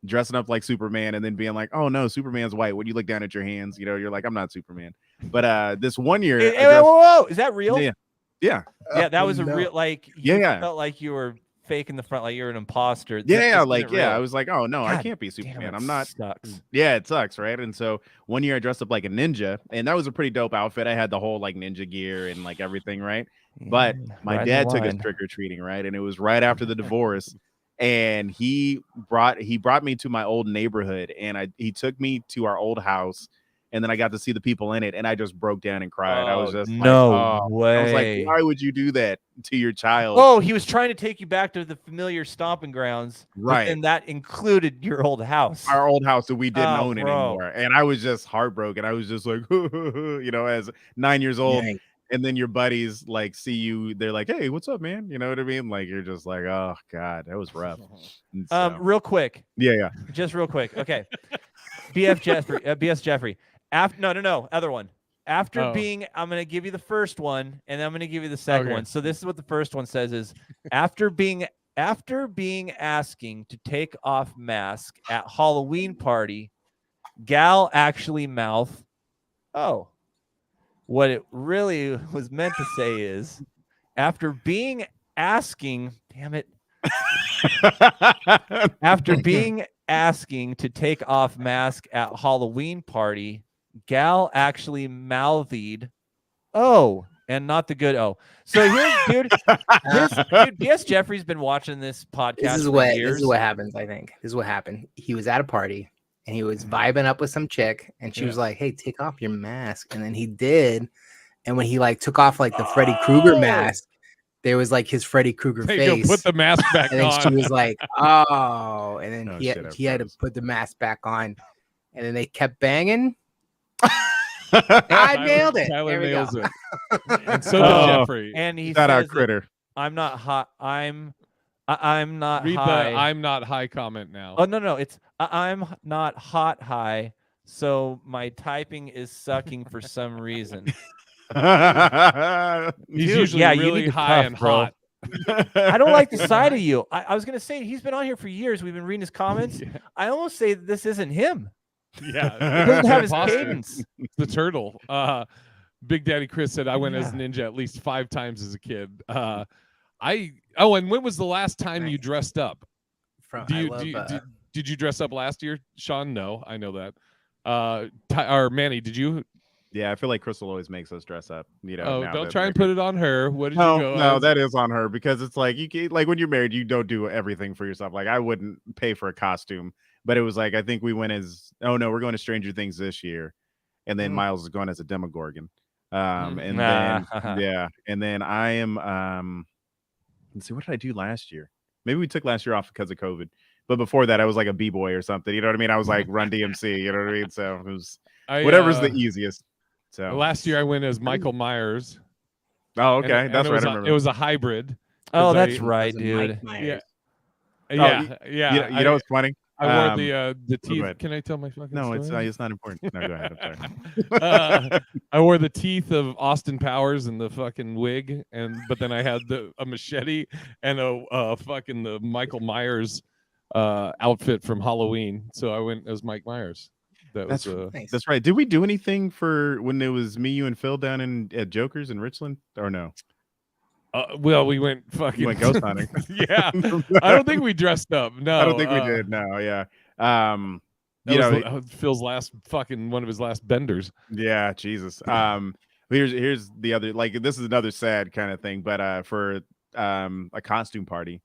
dressing up like Superman and then being like, "Oh no, Superman's white." When you look down at your hands, you're like, "I'm not Superman." But this one year, Hey, whoa! Is that real? Yeah. Yeah. Yeah, that was a no. real like. You Yeah. felt like you were faking the front, like you're an imposter. Yeah, This like isn't real. I was like, "Oh no, I God can't be Damn, Superman. that I'm not." Sucks. Yeah, it sucks, right? And so one year I dressed up like a ninja, and that was a pretty dope outfit. I had the whole like ninja gear and like everything, right? But my Riding dad the took us line. trick or treating, right? And it was right after the divorce, and he brought me to my old neighborhood, and he took me to our old house, and then I got to see the people in it, and I just broke down and cried. I was just no like, way. I was like, why would you do that to your child? Oh, he was trying to take you back to the familiar stomping grounds, Right. And that included your old house. Our old house that we didn't Oh, own bro. anymore, and I was just heartbroken. I was just like, as 9 years old. Dang. And then your buddies like see you, they're like, "Hey, what's up, man?" You know what I mean? Like you're just like, "Oh God, that was rough." And so- Real quick, yeah. just real quick. Okay, BS Jeffrey. No, other one. After I'm gonna give you the first one, and then I'm gonna give you the second Okay. one. So this is what the first one says: is after being asking to take off mask at Halloween party, gal actually mouth, "Oh." What it really was meant to say is, after being asking to take off mask at Halloween party, gal actually mouthed, "Oh," and not the good "oh." So dude, BS Jeffrey's been watching this podcast This is for years. This is what happens. I think this is what happened. He was at a party and he was vibing up with some chick, and she was like, "Hey, take off your mask," and then he did. And when he like took off like the Freddy Krueger mask, there was like his Freddy Krueger They go face. put the mask back And then on. she was like, "Oh," and then Oh, he shit, had to froze. put the mask back on, and then they kept banging. I nailed it. Tyler There we nails go. it. And so did Oh. Jeffrey. And he Shout out says that Critter. I'm not hot. I'm not Read high. the "I'm not high" comment now. Oh no, it's I'm not hot high, so my typing is sucking for some reason. He's Dude, usually yeah, you really need to high tough, and bro. hot. I don't like the side of you. I was gonna say he's been on here for years. We've been reading his comments. Yeah. I almost say that this isn't him. Yeah, He doesn't have his Imposter. cadence. It's the turtle. Big Daddy Chris said I went as Yeah. ninja at least 5 times as a kid. And when was the last time you Nice. dressed up? From, Did you dress up last year, Sean? No, I know that. Or Manny, did you? Yeah, I feel like Crystal always makes us dress up. Oh, don't try and put it on her. What did No, you go? no, as? that is on her, because it's like like when you're married, you don't do everything for yourself. Like I wouldn't pay for a costume, but it was like I think we went as we're going to Stranger Things this year, and then Miles is going as a Demogorgon. And then and then I am let's see, what did I do last year? Maybe we took last year off because of COVID. But before that, I was like a B-boy or something. You know what I mean? I was like Run DMC. You know what I mean? So it was whatever's the easiest. So Last year I went as Michael Myers. Oh, okay, And that's it right. was I a- remember. It was a hybrid. Oh, 'cause that's I- right, dude. Yeah. Oh, Yeah. you know what's funny? I wore the teeth. Can I tell my fucking No, story? it's not important. No, go ahead. I'm sorry. I wore the teeth of Austin Powers and the fucking wig, but then I had a machete and a fucking the Michael Myers outfit from Halloween. So I went as Mike Myers. That's nice. That's right. Did we do anything for when it was me, you, and Phil down at Joker's in Richland, or no? Well, we went fucking You went ghost hunting. Yeah, I don't think we dressed up. No, I don't think we did. No, yeah. That was Phil's last fucking one of his last benders. Yeah, Jesus. Here's the other, like, this is another sad kind of thing, but for a costume party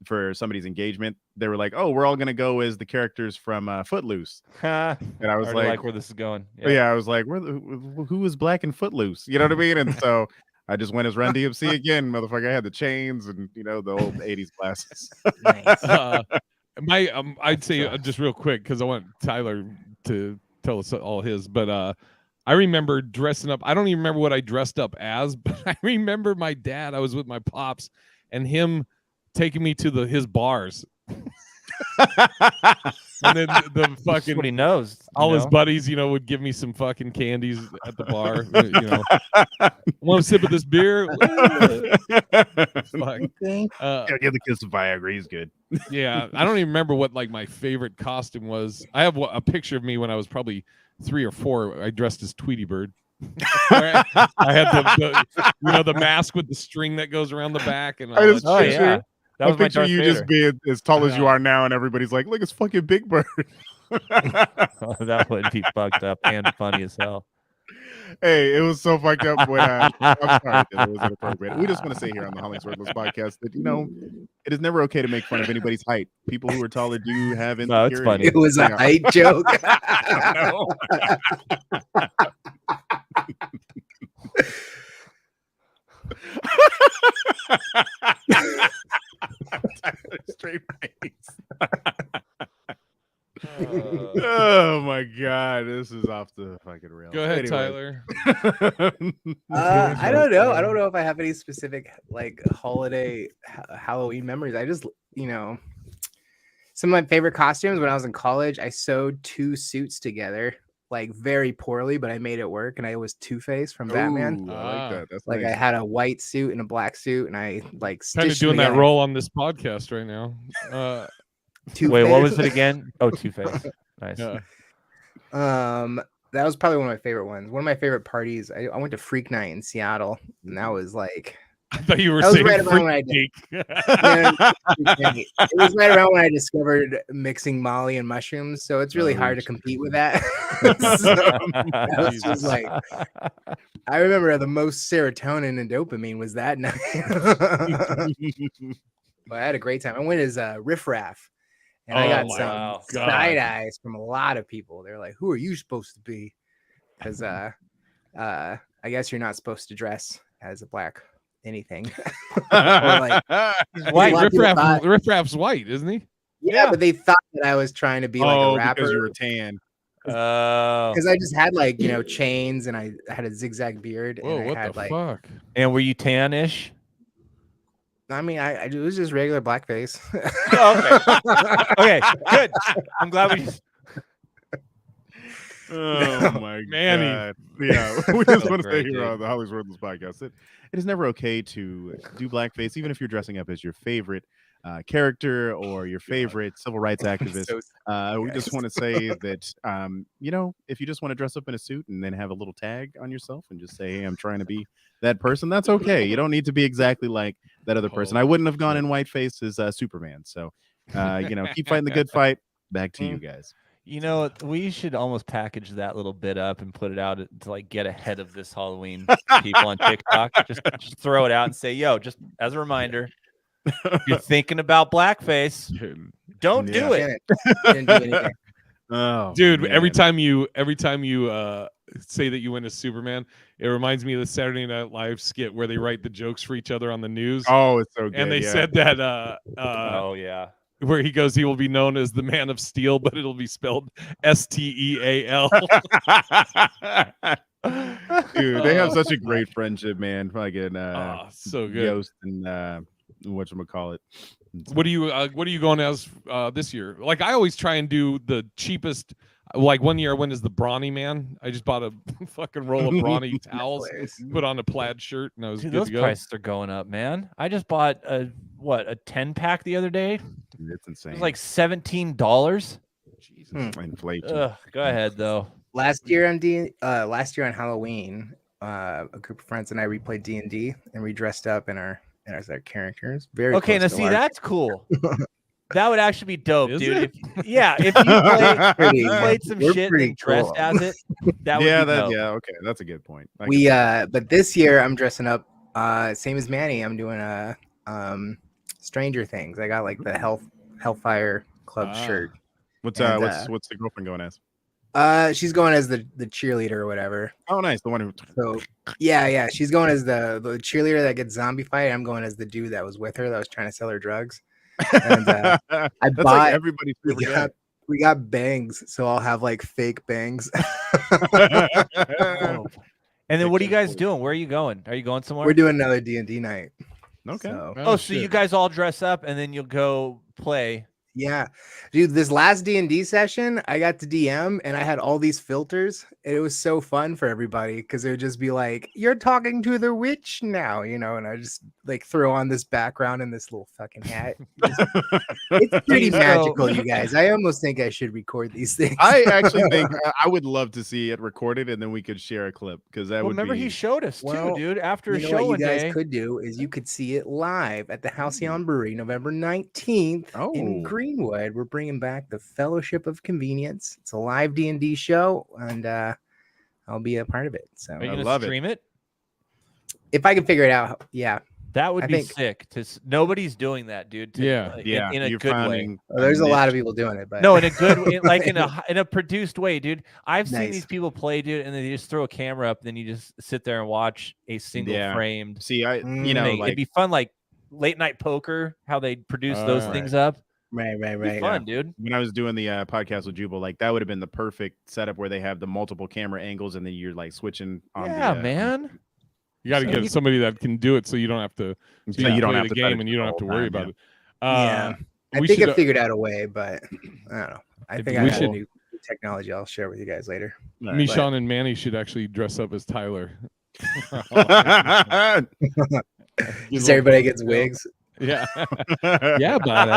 for somebody's engagement, they were like, "Oh, we're all gonna go as the characters from Footloose," and I was like where this is going. Yeah, I was like, who was black and Footloose? You know what I mean? And so I just went as Run DMC again, motherfucker. I had the chains and the old '80s glasses. Nice. I'd say just real quick because I want Tyler to tell us all his, but I remember dressing up. I don't even remember what I dressed up as, but I remember my dad. I was with my pops and him taking me to his bars. And then the fucking what he knows. All his buddies, would give me some fucking candies at the bar. Want to sip of this beer? Fuck. Give the kids some Viagra. He's good. Yeah, I don't even remember what like my favorite costume was. I have a picture of me when I was probably 3 or 4. I dressed as Tweety Bird. I had the mask with the string that goes around the back and all that. Yeah. That was picture you just being as tall as you are now, and everybody's like, "Look, it's fucking Big Bird." That would be fucked up and funny as hell. Hey, it was so fucked up when I'm sorry that it was inappropriate. We just want to say here on the HollingsWorthless podcast that it is never okay to make fun of anybody's height. People who are taller do have insecurity. No, it's funny. It was a height joke. Straight face. Oh my god, this is off the fucking rails. Go ahead, Tyler. I don't know. I don't know if I have any specific like holiday Halloween memories. I just, some of my favorite costumes when I was in college, I sewed 2 suits together, like very poorly, but I made it work, and I was Two-Face from Batman. I like that. That's like nice. I had a white suit and a black suit, and I like kind of doing that role on this podcast right now. Wait, what was it again? Oh, Two-Face. Nice. Yeah. That was probably one of my favorite ones. One of my favorite parties. I went to Freak Night in Seattle, and that was like. I thought you were saying right around when it was right around when I discovered mixing Molly and mushrooms, so it's really hard to compete with that. I was just like, I remember the most serotonin and dopamine was that night. But I had a great time. I went as Riff Raff, and I got some side eyes from a lot of people. They're like, "Who are you supposed to be?" Because I guess you're not supposed to dress as a black anything. White. Riff Raff's white, isn't he? Yeah, but they thought that I was trying to be like a rapper because you were tan. Because I just had like chains, and I had a zigzag beard. Whoa, and what I had, the fuck? And were you tan-ish? I mean, I it was just regular blackface. Okay, good. I'm glad we. Oh my Manny. god! Yeah, we just want to say here on the HollingsWorthless podcast that it is never okay to do blackface, even if you're dressing up as your favorite character or your favorite civil rights activist. We just want to say that if you just want to dress up in a suit and then have a little tag on yourself and just say, "Hey, I'm trying to be that person," that's okay. You don't need to be exactly like that other person. I wouldn't have gone in whiteface as Superman. So, keep fighting the good fight. Back to you guys. We should almost package that little bit up and put it out to like get ahead of this Halloween people on TikTok. Just throw it out and say, "Yo, just as a reminder, if you're thinking about blackface, don't do it." Didn't do anything. Oh, dude, man. every time you say that you went as Superman, it reminds me of the Saturday Night Live skit where they write the jokes for each other on the news. Oh, it's so good. And they said that oh yeah, where he goes, he will be known as the Man of Steel, but it'll be spelled STEAL. Dude, they have such a great friendship, man. Fucking so good. Yost and whatchamacallit. What are you going as this year? Like I always try and do the cheapest. Like one year I went as the brawny man. I just bought a fucking roll of brawny towels, put on a plaid shirt, and I was good those to go. prices are going up, man. I just bought a 10-pack the other day. It's insane. It was like $17. Jesus, inflation. Go ahead though. Last year on Halloween, a group of friends and I replayed D&D, and we dressed up in our characters. Very okay. Now close to see, our- that's cool. That would actually be dope, Is dude. it? If you played some We're shit pretty and dressed cool. as it, that would be dope. Okay, that's a good point. But this year I'm dressing up same as Manny. I'm doing a Stranger Things. I got like the Hellfire Club shirt. What's And, what's the girlfriend going as? She's going as the cheerleader or whatever. Oh, nice. The one who. So yeah, she's going as the cheerleader that gets zombie fight. I'm going as the dude that was with her that was trying to sell her drugs. And I That's bought like everybody's we favorite guy. got bangs, so I'll have like fake bangs. Oh. And then what are you guys doing? Where are you going? Are you going somewhere? We're doing another D&D night. Okay. So, so you guys all dress up and then you'll go play. yeah, dude, this last D&D session, I got to DM and I had all these filters. And it was so fun for everybody because it would just be like, "You're talking to the witch now," and I just like throw on this background and this little fucking hat. It's pretty magical, you guys. I almost think I should record these things. I actually think I would love to see it recorded, and then we could share a clip because that would remember be. he showed us too, dude. After a you know show what one you guys day. could do is you could see it live at the Halcyon Brewery, November 19th in Greenwood. We're bringing back the Fellowship of Convenience. It's a live D&D show, and I'll be a part of it. So Are you gonna stream it? If I can figure it out, yeah. That would I be think- sick. Nobody's doing that, dude. In a you're good way. finding There's a lot of niche. people doing it, but No, in a good way, like in a produced way, dude. I've seen Nice. these people play, dude, and then they just throw a camera up, and then you just sit there and watch a single Yeah. framed. See, thing. like, it'd be fun, like late night poker, how they produce those things up. right. It'd be fun, dude. when I was doing the podcast with Jubal, like that would have been the perfect setup where they have the multiple camera angles, and then you're like switching on. Yeah, the, man. You got to get somebody that can do it, so you don't have to. So you don't play have the to try game, to and do you the don't have to whole worry time, about it. Yeah. I we think should, I figured out a way, but I don't know. I think I we have should- a new technology I'll share with you guys later. me, Sean, and Manny should actually dress up as Tyler. Just everybody gets wigs. Yeah, yeah, buddy.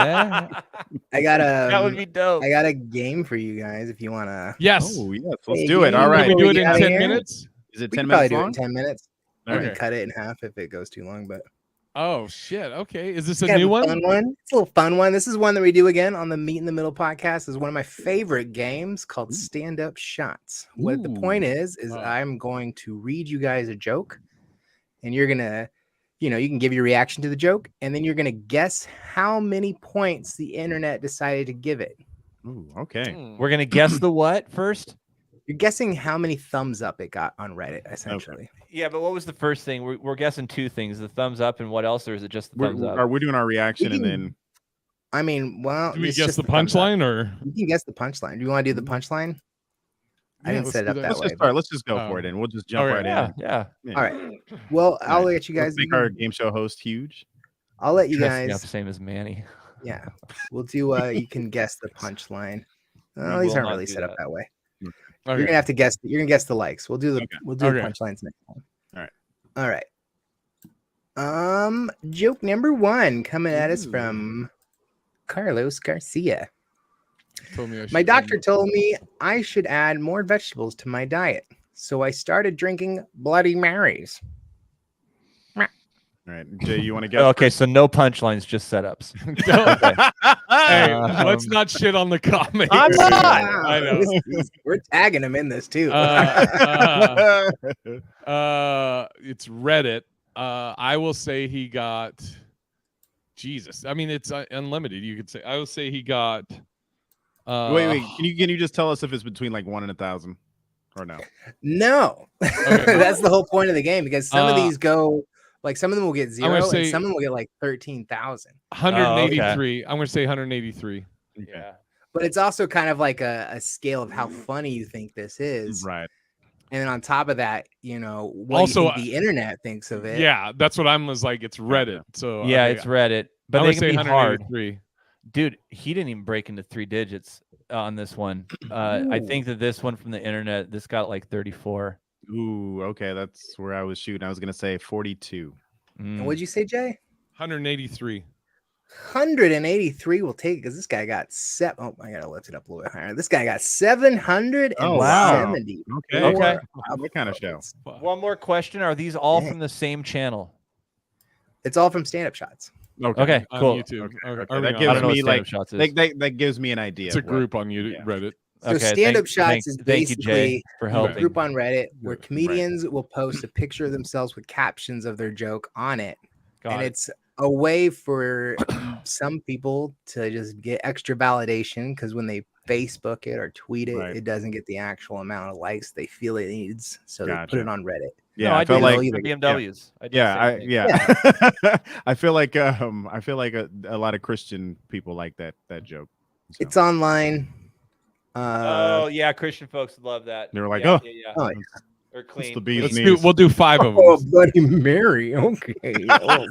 I got That would a be dope. I got a game for you guys if you want to. Yes. Oh yes, let's Hey, do it. you All know right. Can we do it Get in outta 10 here. minutes? Is it We 10 can probably minutes do it in long? 10 minutes. We Okay. can cut it in half if it goes too long, but Oh shit. Okay. Is this a we have new one? fun one. It's a little fun one. This is one that we do again on the Meet in the Middle podcast. Is one of my favorite games called Stand Up Shots. What the point is I'm going to read you guys a joke, and you're gonna, you can give your reaction to the joke, and then you're gonna guess how many points the internet decided to give it. Ooh, okay. We're gonna guess the what first. You're guessing how many thumbs up it got on Reddit, essentially. Yeah, but what was the first thing? We're guessing two things: the thumbs up and what else, or is it just the thumbs up? Are we doing our reaction We and can- then? I mean, well, Do we it's guess just the thumbs up. punchline or? You can guess the punchline. Do you want to do the punchline? I Yeah, didn't let's set it do up that. that Let's way. just start. Let's just go for it, and we'll just jump Okay. right Yeah, in. yeah. All right. Well, I'll let you guys. Let's make our game show host huge. I'll let you Dressing guys. up same as Manny. Yeah, we'll do. You can guess the punchline. Oh, We these will aren't not really do set up that. that way. Okay. You're gonna have to guess. You're gonna guess the likes. We'll do the. Okay. We'll do the Okay. punchlines next time. All right. All right. Joke number one coming at us from Carlos Garcia. Told me I My should- doctor told me I should add more vegetables to my diet, so I started drinking Bloody Marys. All right, Jay, you want to guess? Okay, so no punchlines, just setups. Hey, Um, let's not shit on the comments. I'm not. I know. We're tagging him in this too. It's Reddit. I will say he got. Jesus, I mean it's unlimited. You could say. I will say he got. Wait. Can you just tell us if it's between like 1 and 1,000, or no? No, that's the whole point of the game because some of these go like some of them will get gonna 0 say- and some of them will get like 13,000. 183. I'm going to say 183. Yeah. But it's also kind of like a scale of how funny you think this is. Right. And then on top of that, you know, what Also, do you think the internet thinks of it? Yeah, that's what I'm was like. It's Reddit. So Yeah, it's Reddit, but I they would can say be hard. 183. Dude, he didn't even break into 3 digits on this one. I think that this one from the internet, this got like 34. Ooh, okay, that's where I was shooting. I was gonna say 42. And what'd you say, Jay? 183. 183 will take it because this guy got seven. Oh, I gotta lift it up a little bit higher. This guy got 770. Oh, wow. Okay. Wow. What kind of show? One more question. Are these all from the same channel? It's all from Stand Up Shots. Okay, On cool. YouTube. Okay. That I gives don't know me what like Stand Up Shots is. that gives me an idea. It's a of what- group on YouTube, Reddit. So Okay, Stand Up Shots is thank you, Jay, basically for a helping. group on Reddit where Right. comedians will post a picture of themselves with captions of their joke on it. Got it. It's a way for some people to just get extra validation because when they Facebook it or tweet it, Right. it doesn't get the actual amount of likes they feel it needs. So they put Gotcha. it on Reddit. Yeah, No, I I felt do like like the BMWs. I do the yeah, same thing. yeah. I feel like a lot of Christian people like that joke. So. It's online. Oh yeah, Christian folks would love that. They were like, yeah, "Oh, yeah. Oh, Or clean. the bee's clean. knees." We'll do 5 of them. Oh, Bloody Mary. Okay. Oh.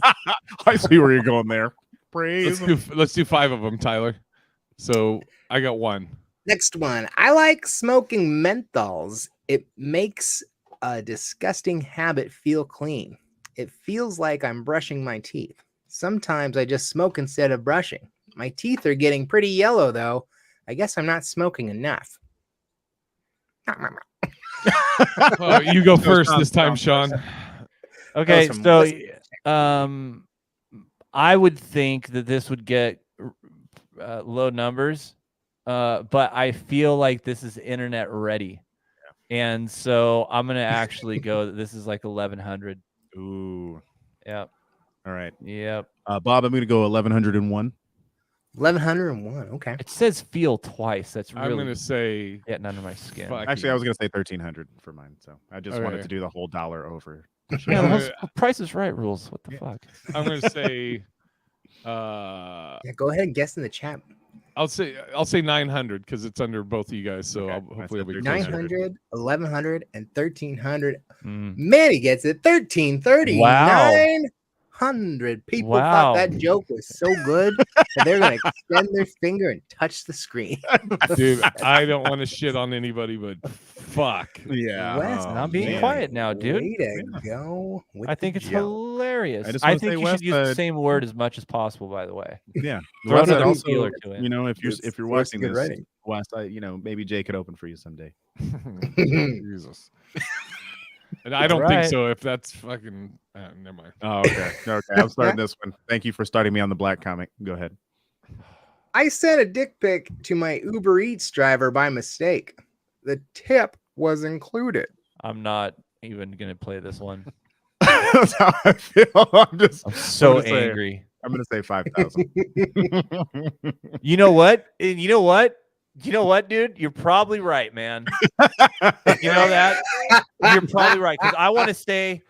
I see where you're going there. Praise. Let's do 5 of them, Tyler. So I got 1. Next one. I like smoking menthols. It makes a disgusting habit feel clean. It feels like I'm brushing my teeth. Sometimes I just smoke instead of brushing. My teeth are getting pretty yellow, though. I guess I'm not smoking enough. Oh, you go first this time, Sean. Okay, That was so from I would think that this would get low numbers, but I feel like this is internet ready, and so I'm gonna actually go that this is like 1100. Ooh. Yep. All right. Yep. Bob, I'm gonna go 1101. 1101. Okay. It says feel twice. That's really I'm gonna say getting under my skin. fuck Actually, you. I was gonna say 1300 for mine. So I just wanted Okay. to do the whole dollar over. Yeah, those Price is Right rules. What the fuck? I'm gonna say Yeah, go ahead and guess in the chat. I'll say 900 because it's under both of you guys. So Okay. hopefully I'll be 900. closer. 900, 1100, and 1300. Mm. Manny gets it. 1330. Wow. 900. People Wow. thought that joke was so good that they're going to extend their finger and touch the screen. Dude, I don't want to shit on anybody, but fuck. Yeah. Wes, I'm being man. quiet now, dude. Way to go. with I think the it's joke. hilarious. I just I wanna think say, you Wes, should use the same word as much as possible. By the way, Yeah. Throw Wes, another also, feeler to it. you know, if you're It's watching good this, writing. Wes, maybe Jay could open for you someday. Jesus. And I don't Right. think so. If that's fucking, never mind. Oh, okay. Okay. I'm starting this one. Thank you for starting me on the black comic. Go ahead. I sent a dick pic to my Uber Eats driver by mistake. The tip was included. I'm not even gonna play this one. That's how I feel. I'm so gonna say- angry. I'm gonna say 5,000. You know what? And you know what? You know what, dude? You're probably right, man. You know that? You're probably right. Because I want to say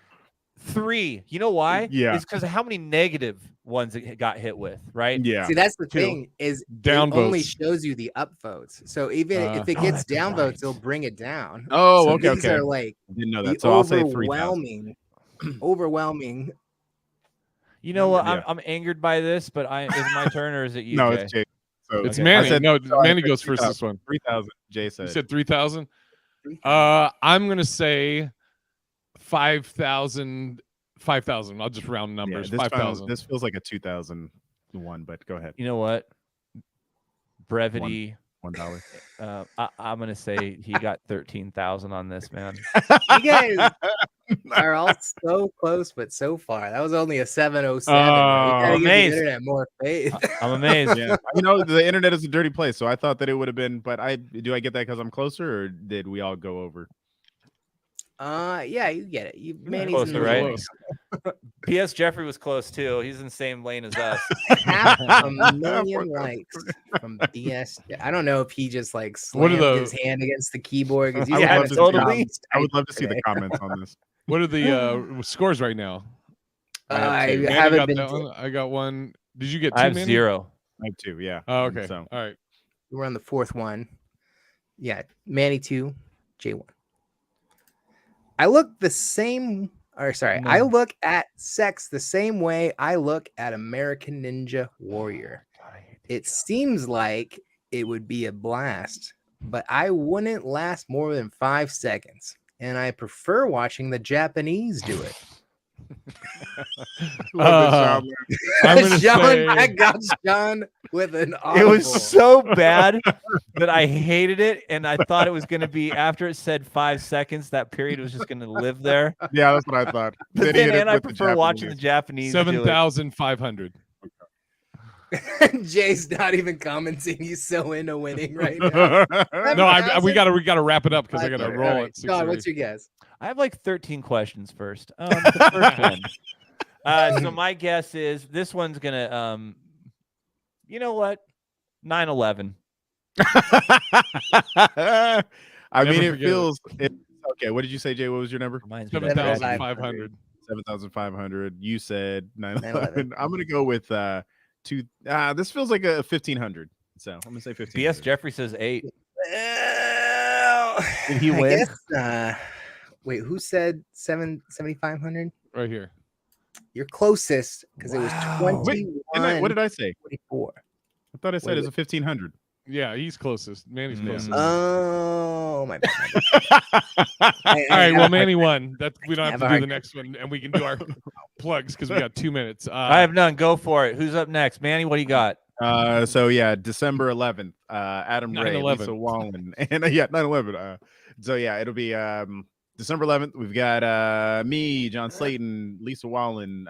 3. You know why? Yeah. It's because of how many negative ones it got hit with, right? Yeah. See, that's the 2. thing is Down it only votes. shows you the upvotes. So even if it Oh, gets that's down right. votes, it'll bring it down. Oh, So okay, these okay. are like Didn't know the that. So I'll say 3,000. overwhelming. You know what? Yeah. I'm angered by this, but is it my turn or is it you? No, Jay? it's Jay. So It's I Manny. said- No, so I Manny said goes first this one. 3,000. Jay You said. said 3,000. I'm gonna say 5,000. 5,000. I'll just round numbers. this 5,000. This feels like a 2001, but go ahead. You know what? Brevity. $1. I'm gonna say he got 13,000 on this, man. You guys are all so close, but so far that was only a 707. Oh, You gotta give the amazed. internet more faith. I'm amazed. Yeah, the internet is a dirty place, so I thought that it would have been. But I get that because I'm closer, or did we all go over? Yeah, you get it. You Manny's in Closer, the right? lead. P.S. Jeffrey was close too. He's in the same lane as us. Half a million likes from BS. I don't know if he just like What are slammed the- his hand against the keyboard because I he's would having love to some see- problems I would love to see today. the comments on this. What are the scores right now? I Manny haven't got been. that one. I got one. Did you get 2? I have Manny? 0. I have 2, yeah. Oh, okay. So All right. We're on the 4th one. Yeah, Manny 2, J1. I look the same, or sorry, I look at sex the same way I look at American Ninja Warrior. It seems like it would be a blast, but I wouldn't last more than 5 seconds. And I prefer watching the Japanese do it. I'm gonna say I got Sean with an It audible. was so bad that I hated it, and I thought it was going to be after it said 5 seconds. That period was just going to live there. Yeah, that's what I thought. But Then he hit then, it and I with the prefer watching the Japanese. Japanese. do it. 7,500. Jay's not even commenting. He's so into winning right now. No, we gotta wrap it up because I gotta roll All right. it. Sean, what's your guess? I have like 13 questions first. The first one. So my guess is this one's gonna. You know what? 9/11. I mean, Never it forget feels okay. What did you say, Jay? What was your number? Reminds me of 7,500. 7,500. You said 911. I'm gonna go with two. This feels like a 1,500. So I'm gonna say 15. BS Jeffrey says 8. Did he win? Wait, who said 7,500? Right here. You're closest because it was 21. What did I say? 44. I thought I said it's a 1,500. Yeah, he's closest. Manny's closest. Oh, my bad. All right, well, Manny won. That we don't have to do hard- the next one, and we can do our plugs because we got 2 minutes. I have none. Go for it. Who's up next? Manny, what do you got? So yeah, December 11th, Adam Ray, 9/11. Lisa Wallen, and yeah, 9/11. So yeah, it'll be December 11th. We've got me, John Slayton, Lisa Wallen,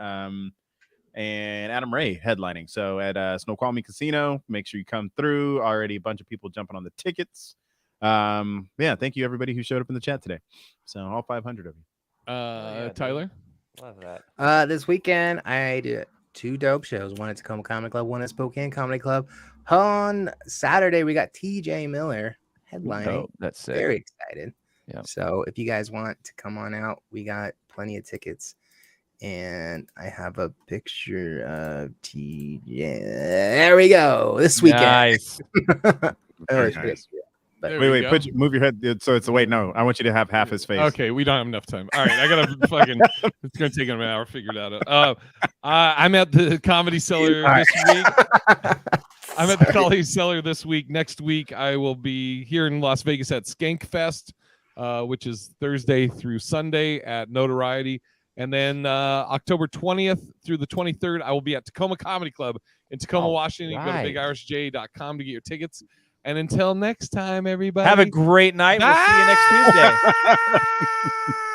and Adam Ray headlining. So at Snoqualmie Casino, make sure you come through. Already a bunch of people jumping on the tickets. Yeah, thank you everybody who showed up in the chat today. So all 500 of you. Tyler. Love that. This weekend, I did 2 dope shows. One at Tacoma Comedy Club, one at Spokane Comedy Club. On Saturday, we got TJ Miller headlining. Oh, that's sick. Very excited. Yeah. So if you guys want to come on out, we got plenty of tickets. And I have a picture of TJ. There we go. This weekend. Nice. Very nice. There Wait, we go. move your head. So it's wait, no. I want you to have half his face. Okay, we don't have enough time. All right, I gotta fucking. It's gonna take him an hour to figure it out. I'm at the Comedy Cellar this week. I'm at the Comedy Cellar this week. Next week, I will be here in Las Vegas at Skank Fest, which is Thursday through Sunday at Notoriety. And then October 20th through the 23rd, I will be at Tacoma Comedy Club in Tacoma, Washington. You can go to bigirishj.com to get your tickets. And until next time, everybody. Have a great night. We'll see you next Tuesday.